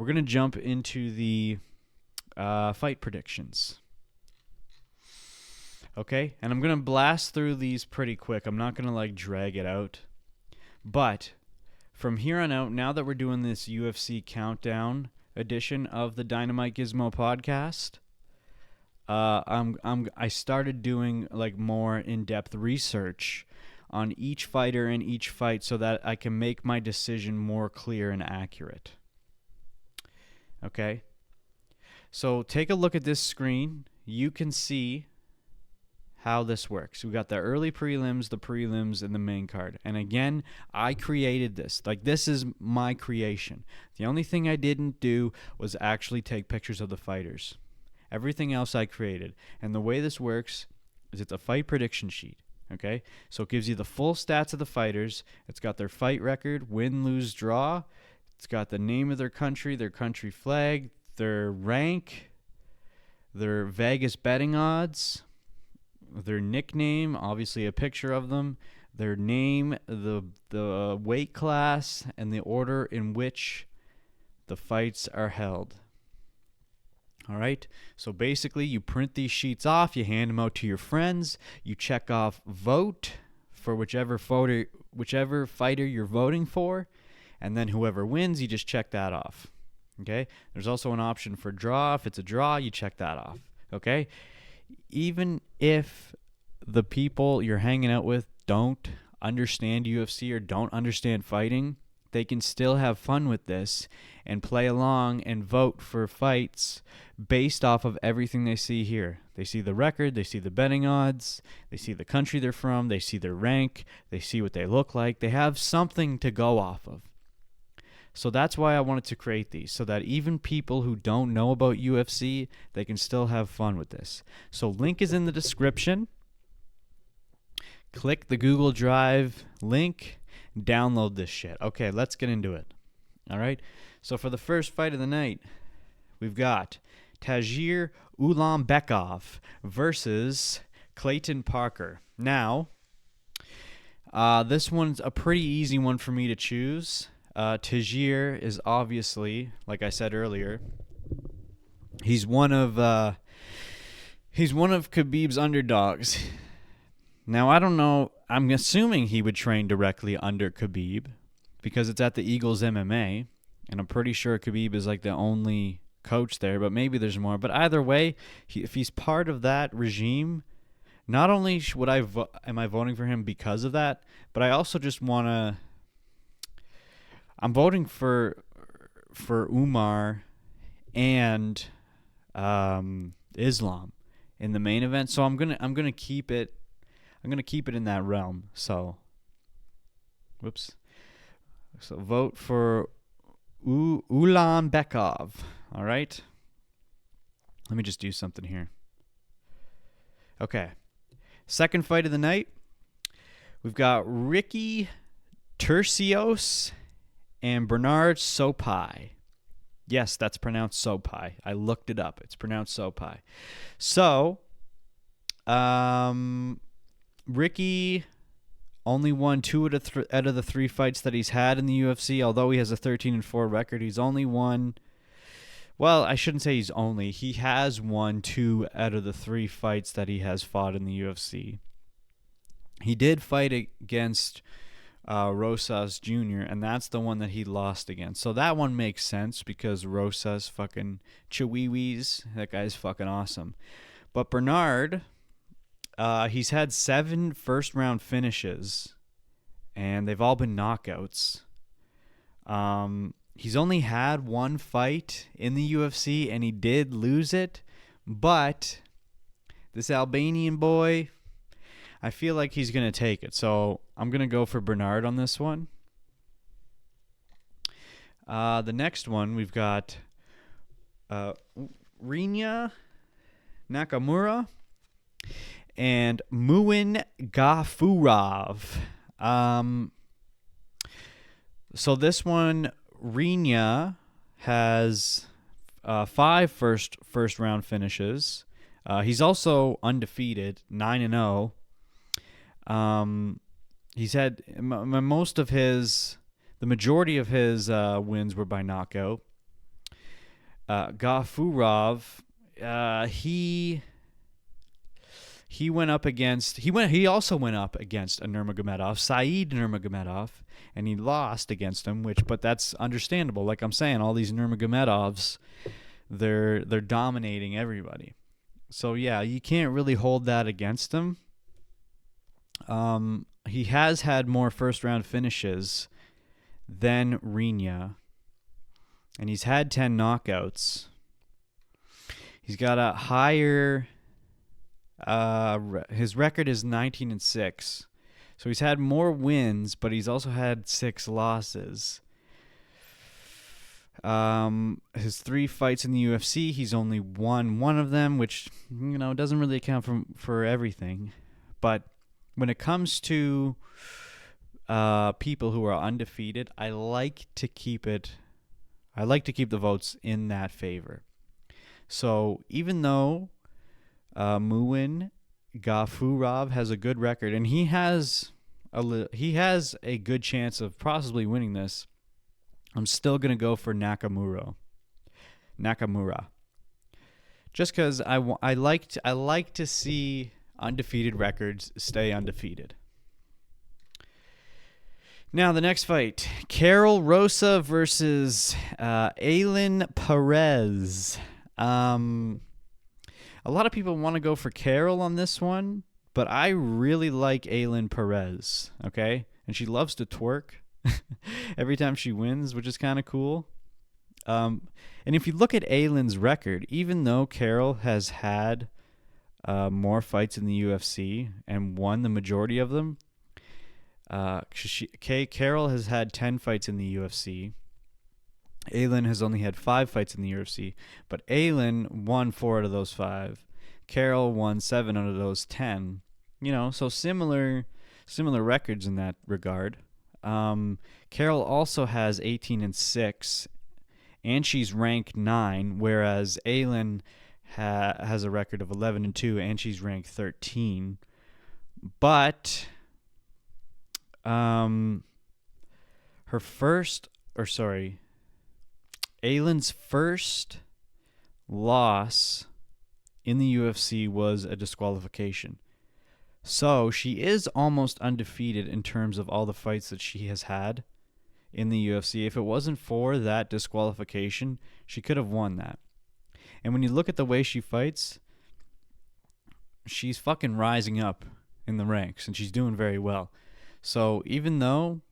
we're going to jump into the fight predictions. Okay? And I'm going to blast through these pretty quick. I'm not going to like drag it out. But from here on out, now that we're doing this UFC countdown edition of the Dynamite Gizmo podcast, I started doing like more in-depth research on each fighter and each fight so that I can make my decision more clear and accurate. Okay? So take a look at this screen. You can see how this works. We got the early prelims, the prelims, and the main card. And again, I created this. Like, this is my creation. The only thing I didn't do was actually take pictures of the fighters. Everything else I created. And the way this works is it's a fight prediction sheet. Okay? So it gives you the full stats of the fighters. It's got their fight record, win, lose, draw. It's got the name of their country flag, their rank, their Vegas betting odds, their nickname, obviously a picture of them, their name, the weight class, and the order in which the fights are held. All right? So basically, you print these sheets off, you hand them out to your friends, you check off vote for whichever fighter you're voting for, and then whoever wins, you just check that off. Okay? There's also an option for draw. If it's a draw, you check that off. Okay? Even if the people you're hanging out with don't understand UFC or don't understand fighting, they can still have fun with this and play along and vote for fights based off of everything they see here. They see the record, they see the betting odds, they see the country they're from, they see their rank, they see what they look like. They have something to go off of. So that's why I wanted to create these, so that even people who don't know about UFC, they can still have fun with this. So link is in the description. Click the Google Drive link, download this shit. Okay, let's get into it. All right? So for the first fight of the night, we've got Tagir Ulanbekov versus Clayton Parker. Now, this one's a pretty easy one for me to choose. Tagir is obviously, like I said earlier, he's one of Khabib's underdogs. Now, I don't know. I'm assuming he would train directly under Khabib because it's at the Eagles MMA, and I'm pretty sure Khabib is like the only coach there, but maybe there's more. But either way, if he's part of that regime, not only am I voting for him because of that, but I also just want to. I'm voting for Umar and Islam in the main event, so I'm gonna keep it. I'm gonna keep it in that realm. So, whoops. So vote for Ulanbekov. All right. Let me just do something here. Okay. Second fight of the night. We've got Ricky Tercios and Bernard Sopai. Yes, that's pronounced Sopai. I looked it up. It's pronounced Sopai. So, Ricky only won 2 out of the 3 fights that he's had in the UFC. Although he has a 13-4 record, he's only won. Well, I shouldn't say he's only. He has won 2 out of the 3 fights that he has fought in the UFC. He did fight against Rosas Jr., and that's the one that he lost against. So that one makes sense because Rosas fucking chihuihuis. That guy's fucking awesome. But Bernard, he's had 7 first-round finishes, and they've all been knockouts. He's only had 1 fight in the UFC, and he did lose it. But this Albanian boy, I feel like he's going to take it. So I'm going to go for Bernard on this one. The next one, we've got Rinya Nakamura and Muin Gafurov. So this one, Rinya has 5 first round finishes. He's also undefeated, 9-0. He's had the majority of his wins were by knockout. Gafurov, he also went up against a Nurmagomedov, Saeed Nurmagomedov, and he lost against him, but that's understandable. Like I'm saying, all these Nurmagomedovs, they're dominating everybody. So yeah, you can't really hold that against him. He has had more first round finishes than Rinya, and he's had 10 knockouts. He's got a higher his record is 19-6. So he's had more wins, but he's also had 6 losses. His 3 fights in the UFC, he's only won 1 of them, which, doesn't really account for everything. But when it comes to people who are undefeated, I like to keep the votes in that favor. So even though Muin Gafurov has a good record, and he has a good chance of possibly winning this, I'm still gonna go for Nakamura, just because I like to see undefeated records stay undefeated. Now the next fight, Karol Rosa versus Ailin Perez. A lot of people want to go for Karol on this one, but I really like Ailin Perez, okay? And she loves to twerk every time she wins, which is kind of cool. And if you look at Ailin's record, even though Karol has had more fights in the UFC and won the majority of them, Karol has had 10 fights in the UFC. Ailin has only had 5 fights in the UFC, but Ailin won 4 out of those 5. Karol won 7 out of those 10. So similar records in that regard. Karol also has 18-6, and she's ranked 9, whereas Ailin has a record of 11-2, and she's ranked 13. But Ailin's first loss in the UFC was a disqualification. So she is almost undefeated in terms of all the fights that she has had in the UFC. If it wasn't for that disqualification, she could have won that. And when you look at the way she fights, she's fucking rising up in the ranks, and she's doing very well. So even though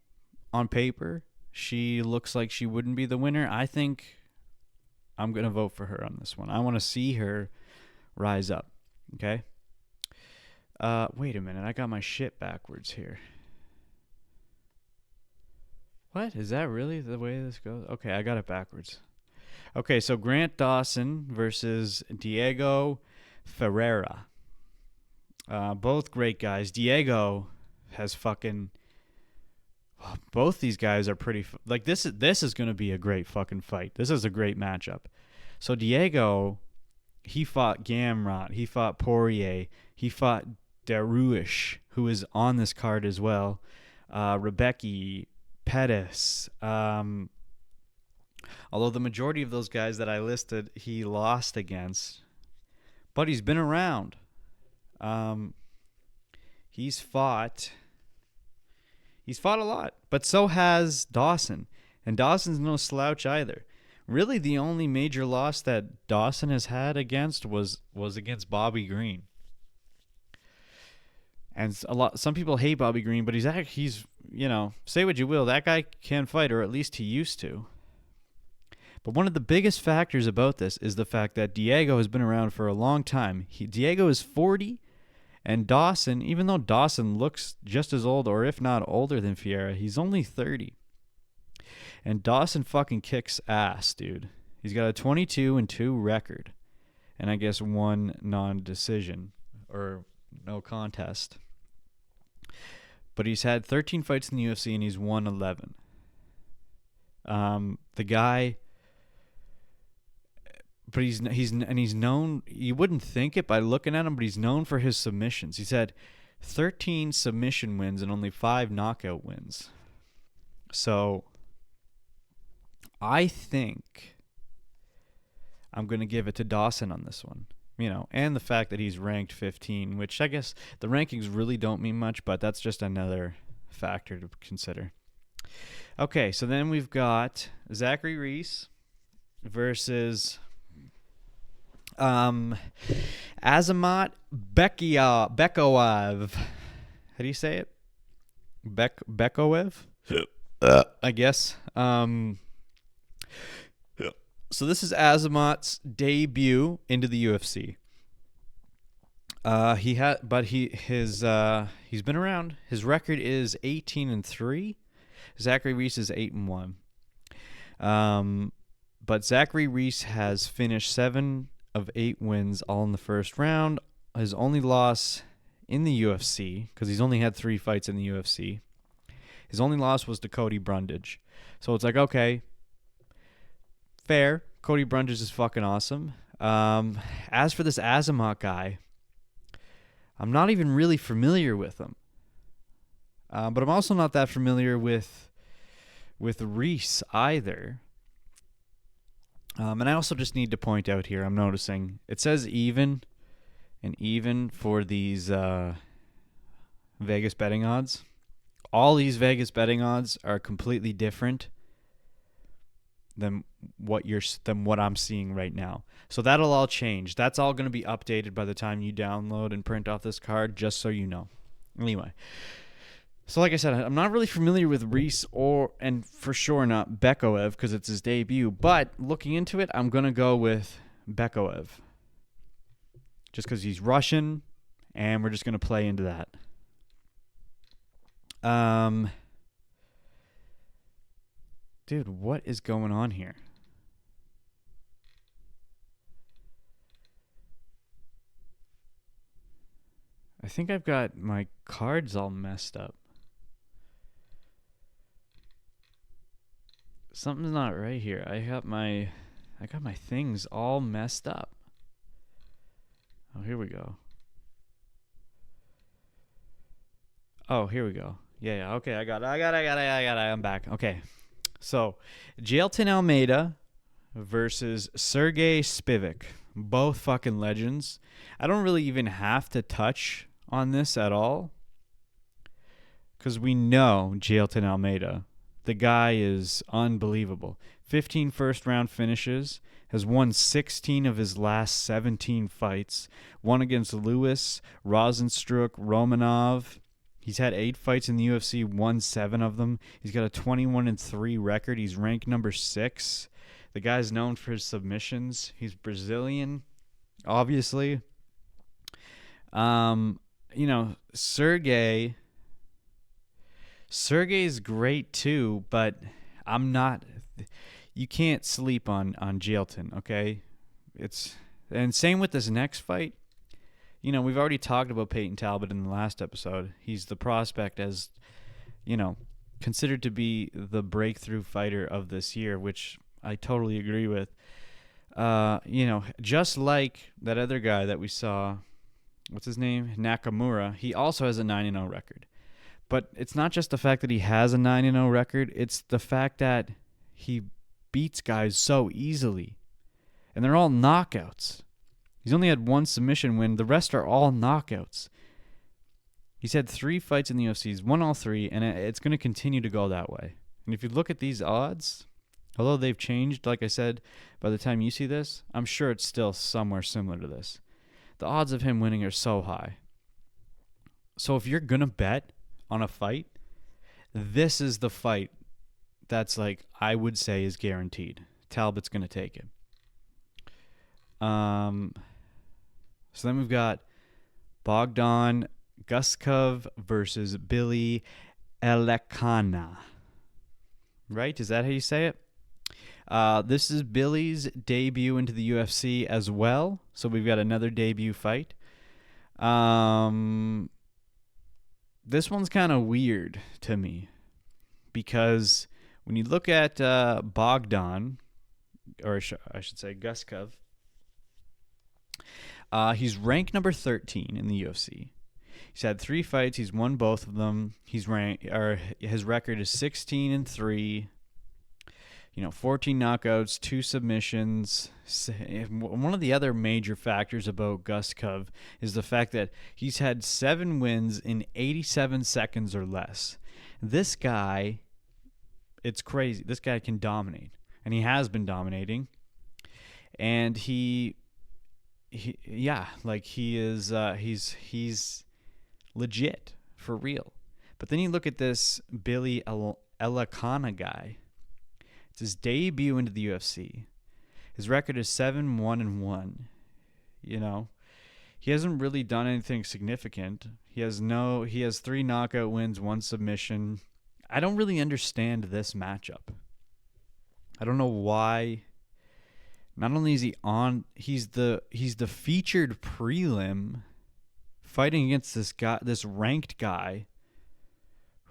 on paper she looks like she wouldn't be the winner, I think I'm going to vote for her on this one. I want to see her rise up. Okay? Wait a minute. I got my shit backwards here. What? Is that really the way this goes? Okay, I got it backwards. Okay, so Grant Dawson versus Diego Ferreira. Both great guys. Diego has fucking... Both these guys are pretty... this is going to be a great fucking fight. This is a great matchup. So Diego, he fought Gamrot. He fought Poirier. He fought Daruish, who is on this card as well. Rebecca Pettis. Although the majority of those guys that I listed, he lost against. But he's been around. He's fought a lot. But so has Dawson. And Dawson's no slouch either. Really, the only major loss that Dawson has had against was against Bobby Green. And some people hate Bobby Green, but he's say what you will, that guy can fight, or at least he used to. But one of the biggest factors about this is the fact that Diego has been around for a long time. Diego is 40, and Dawson, even though Dawson looks just as old, or if not older than Ferreira, he's only 30. And Dawson fucking kicks ass, dude. He's got a 22-2 record, and I guess 1 non-decision, or no contest. But he's had 13 fights in the UFC, and he's won 11. The guy... But he's known, you wouldn't think it by looking at him, but he's known for his submissions. He's had 13 submission wins and only 5 knockout wins. So I think I'm going to give it to Dawson on this one. And the fact that he's ranked 15, which I guess the rankings really don't mean much, but that's just another factor to consider. Okay, so then we've got Zachary Reese versus Azamat Bekoev. How do you say it? Bekoev? I guess. So this is Azamat's debut into the UFC. He's been around. His record is 18-3. Zachary Reese is 8-1. But Zachary Reese has finished 7 of 8 wins, all in the first round. His only loss in the UFC, because he's only had 3 fights in the UFC, his only loss was to Cody Brundage. So it's like, okay, fair. Cody Brundage is fucking awesome. As for this Azamat guy, I'm not even really familiar with him. But I'm also not that familiar with Reese either. And I also just need to point out here, I'm noticing, it says even, and even for these Vegas betting odds. All these Vegas betting odds are completely different than what I'm seeing right now. So that'll all change. That's all going to be updated by the time you download and print off this card, just so you know. Anyway, so like I said, I'm not really familiar with Reese and for sure not Bekoev because it's his debut. But looking into it, I'm going to go with Bekoev. Just because he's Russian, and we're just going to play into that. Dude, what is going on here? I think I've got my cards all messed up. Something's not right here. I got my things all messed up. Oh, here we go. Oh, here we go. Yeah. Okay, I got it. I'm back. Okay. So, Jailton Almeida versus Sergey Spivak. Both fucking legends. I don't really even have to touch on this at all. Because we know Jailton Almeida. The guy is unbelievable. 15 first-round finishes. Has won 16 of his last 17 fights. Won against Lewis, Rosenstruck, Romanov. He's had 8 fights in the UFC, won 7 of them. He's got a 21-3 record. He's ranked number 6. The guy's known for his submissions. He's Brazilian, obviously. Sergey's great too, but you can't sleep on Jailton, okay? And same with this next fight. We've already talked about Peyton Talbot in the last episode. He's the prospect as, considered to be the breakthrough fighter of this year, which I totally agree with. Just like that other guy that we saw, what's his name? Nakamura, he also has a 9-0 record. But it's not just the fact that he has a 9-0 record, it's the fact that he beats guys so easily. And they're all knockouts. He's only had 1 submission win. The rest are all knockouts. He's had 3 fights in the UFC. He's won all 3, and it's going to continue to go that way. And if you look at these odds, although they've changed, like I said, by the time you see this, I'm sure it's still somewhere similar to this. The odds of him winning are so high. So if you're going to bet on a fight, this is the fight that's like, I would say is guaranteed. Talbot's going to take it. So then we've got Bogdan Guskov versus Billy Elekana. Right? Is that how you say it? This is Billy's debut into the UFC as well. So we've got another debut fight. This one's kind of weird to me because when you look at Bogdan, or I should say Guskov, he's ranked number 13 in the UFC. He's had 3 fights. He's won both of them. His record is 16-3. 14 knockouts, 2 submissions. One of the other major factors about Guskov is the fact that he's had 7 wins in 87 seconds or less. This guy, it's crazy. This guy can dominate, and he has been dominating. And he's legit for real. But then you look at this Billy Elakana guy. It's his debut into the UFC. His record is 7-1-1. He hasn't really done anything significant. He has 3 knockout wins, 1 submission. I don't really understand this matchup. I don't know why. Not only is he's the featured prelim fighting against this ranked guy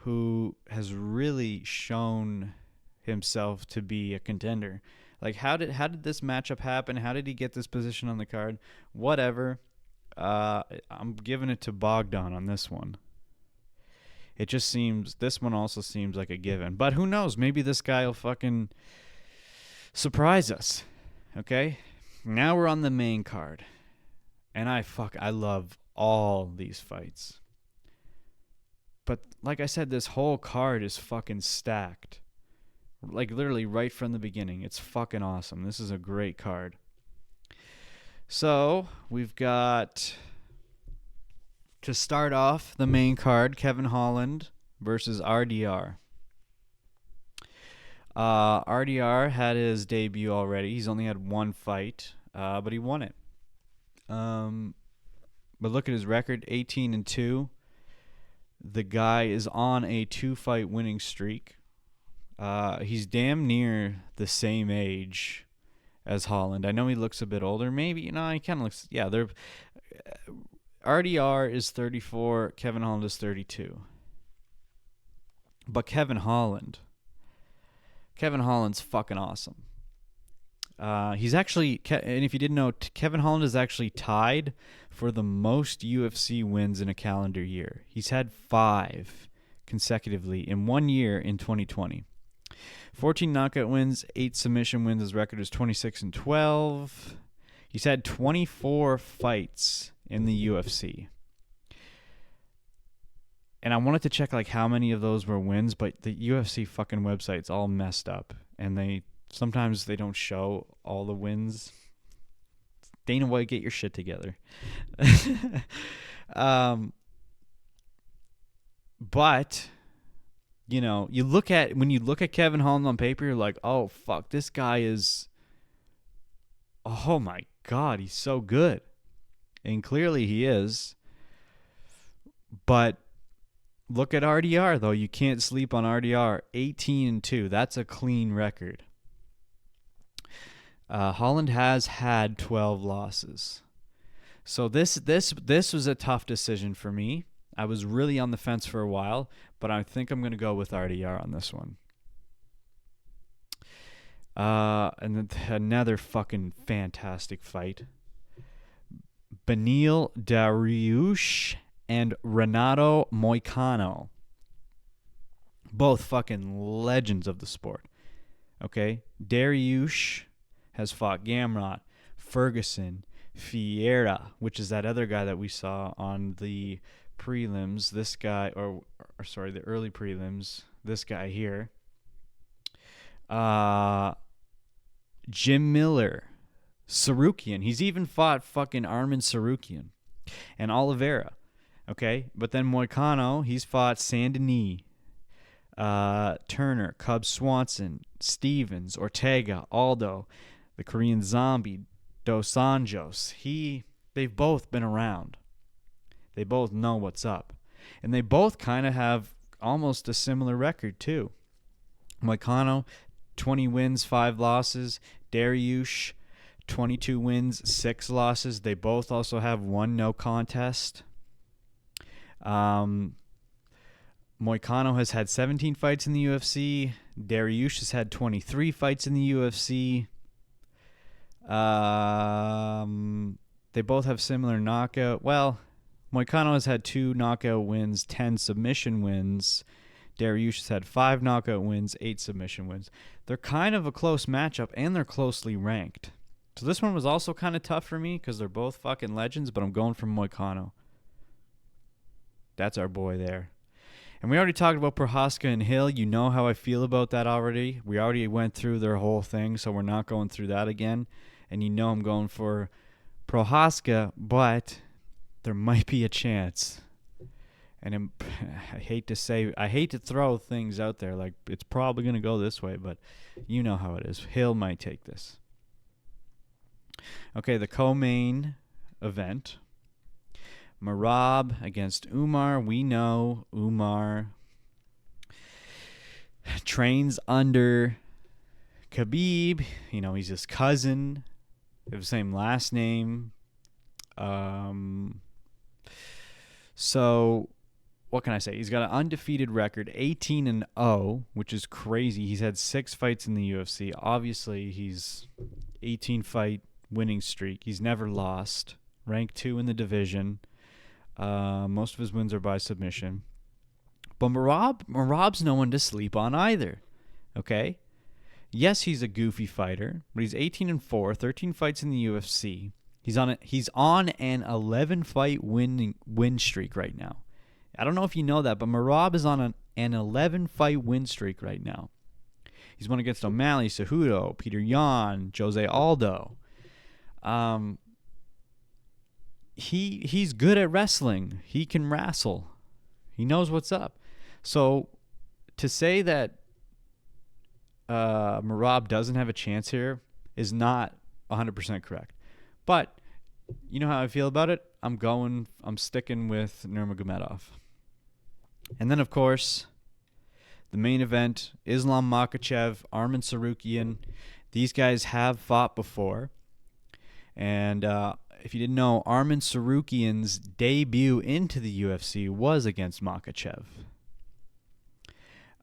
who has really shown himself to be a contender. Like, how did this matchup happen? How did he get this position on the card? Whatever. I'm giving it to Bogdan on this one. This one also seems like a given. But who knows? Maybe this guy will fucking surprise us. Okay? Now we're on the main card. And I love all these fights. But like I said, this whole card is fucking stacked. Like, literally right from the beginning. It's fucking awesome. This is a great card. So, we've got, to start off the main card, Kevin Holland versus RDR. RDR had his debut already. He's only had 1 fight, but he won it. But look at his record, 18-2. The guy is on a 2-fight winning streak. He's damn near the same age as Holland. I know he looks a bit older. Maybe, he kind of looks... Yeah, RDR is 34. Kevin Holland is 32. But Kevin Holland's fucking awesome. He's actually... And if you didn't know, Kevin Holland is actually tied for the most UFC wins in a calendar year. He's had 5 consecutively in 1 year in 2020. 14 knockout wins, 8 submission wins. His record is 26-12. He's had 24 fights in the UFC. And I wanted to check like how many of those were wins, but the UFC fucking website's all messed up, and sometimes they don't show all the wins. Dana White, get your shit together. But when you look at Kevin Holland on paper, you're like, oh fuck, this guy is, oh my god, he's so good. And clearly he is. But look at RDR though. You can't sleep on RDR. 18-2. That's a clean record. Holland has had 12 losses. So this was a tough decision for me. I was really on the fence for a while, but I think I'm going to go with RDR on this one. And then another fucking fantastic fight. Beneil Dariush and Renato Moicano. Both fucking legends of the sport. Okay? Dariush has fought Gamrot, Ferguson, Fiera, which is that other guy that we saw on the prelims. This guy, the early prelims. This guy here. Jim Miller, Sarukian. He's even fought fucking Armin Sarukian and Oliveira. Okay? But then Moicano, he's fought Saint-Denis, Turner, Cub Swanson, Stevens, Ortega, Aldo, the Korean Zombie, Dos Anjos. They've both been around. They both know what's up. And they both kind of have almost a similar record, too. Moicano, 20 wins, 5 losses. Dariush, 22 wins, 6 losses. They both also have 1 no contest. Moicano has had 17 fights in the UFC. Dariush has had 23 fights in the UFC. They both have similar knockout. Well, Moicano has had 2 knockout wins, 10 submission wins. Dariush has had 5 knockout wins, 8 submission wins. They're kind of a close matchup, and they're closely ranked. So this one was also kind of tough for me because they're both fucking legends, but I'm going for Moicano. That's our boy there. And we already talked about Prohaska and Hill. You know how I feel about that already. We already went through their whole thing, so we're not going through that again. And you know I'm going for Prohaska, but there might be a chance. And I hate to throw things out there like it's probably going to go this way, but you know how it is. Hill might take this. Okay, the co-main event. Merab against Umar. We know Umar trains under Khabib. You know, he's his cousin. They have the same last name. So what can I say? He's got an undefeated record, 18-0, which is crazy. He's had 6 fights in the UFC. Obviously, he's 18-fight winning streak. He's never lost. Rank 2 in the division. Most of his wins are by submission. But Merab's no one to sleep on either. Okay? Yes, he's a goofy fighter, but he's 18-4, 13 fights in the UFC. He's on an 11-fight win streak right now. I don't know if you know that, but Merab is on an 11-fight win streak right now. He's won against O'Malley, Cejudo, Peter Yan, Jose Aldo. He's good at wrestling. He can wrestle. He knows what's up. So to say that Merab doesn't have a chance here is not 100% correct. But you know how I feel about it? I'm sticking with Nurmagomedov. And then, of course, the main event, Islam Makhachev, Arman Tsarukyan. These guys have fought before. And if you didn't know, Arman Tsarukyan's debut into the UFC was against Makhachev.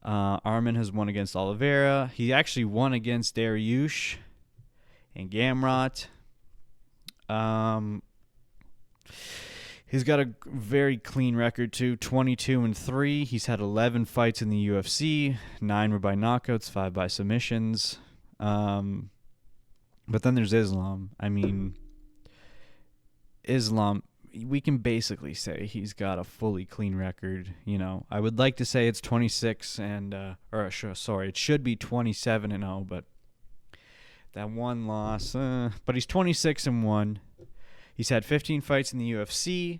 Arman has won against Oliveira. He actually won against Dariush and Gamrot. He's got a very clean record too, 22-3. He's had 11 fights in the UFC. 9 were by knockouts, 5 by submissions. But then there's Islam. I mean, Islam, we can basically say he's got a fully clean record. You know, I would like to say it's 26 it should be 27-0, but that one loss. But he's 26-1. He's had 15 fights in the UFC.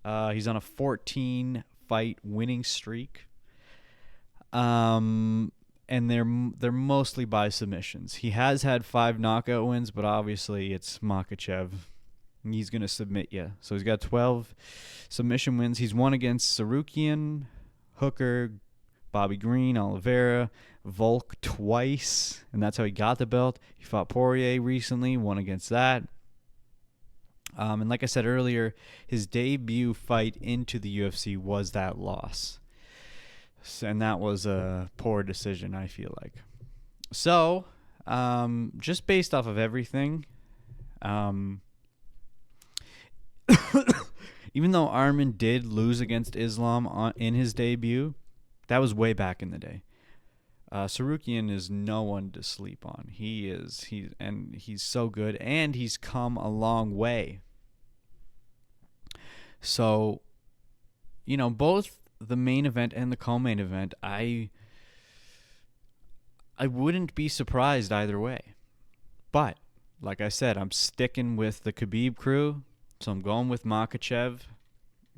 He's on a 14-fight winning streak. And they're mostly by submissions. He has had 5 knockout wins, but obviously it's Makhachev. He's going to submit you. So he's got 12 submission wins. He's won against Tsarukyan, Hooker, Bobby Green, Oliveira, Volk twice, and that's how he got the belt. He fought Poirier recently, won against that. And like I said earlier, his debut fight into the UFC was that loss. And that was a poor decision, I feel like. So, just based off of everything, even though Arman did lose against Islam in his debut, that was way back in the day. Tsarukyan is no one to sleep on. He's so good, and he's come a long way. So, you know, both the main event and the co-main event, I wouldn't be surprised either way. But, like I said, I'm sticking with the Khabib crew, so I'm going with Makhachev.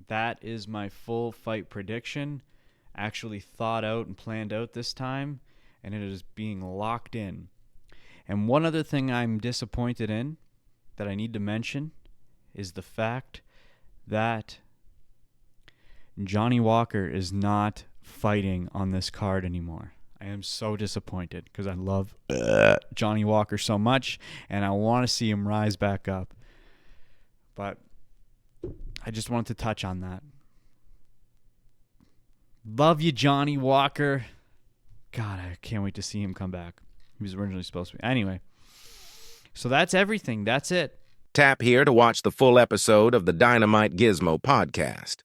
That is my full fight prediction, actually thought out and planned out this time, and it is being locked in. And one other thing I'm disappointed in that I need to mention is the fact that Johnny Walker is not fighting on this card anymore. I am so disappointed because I love Johnny Walker so much, and I want to see him rise back up. But I just wanted to touch on that. Love you, Johnny Walker. God, I can't wait to see him come back. He was originally supposed to be. Anyway, so that's everything. That's it. Tap here to watch the full episode of the Dynamite Gizmo podcast.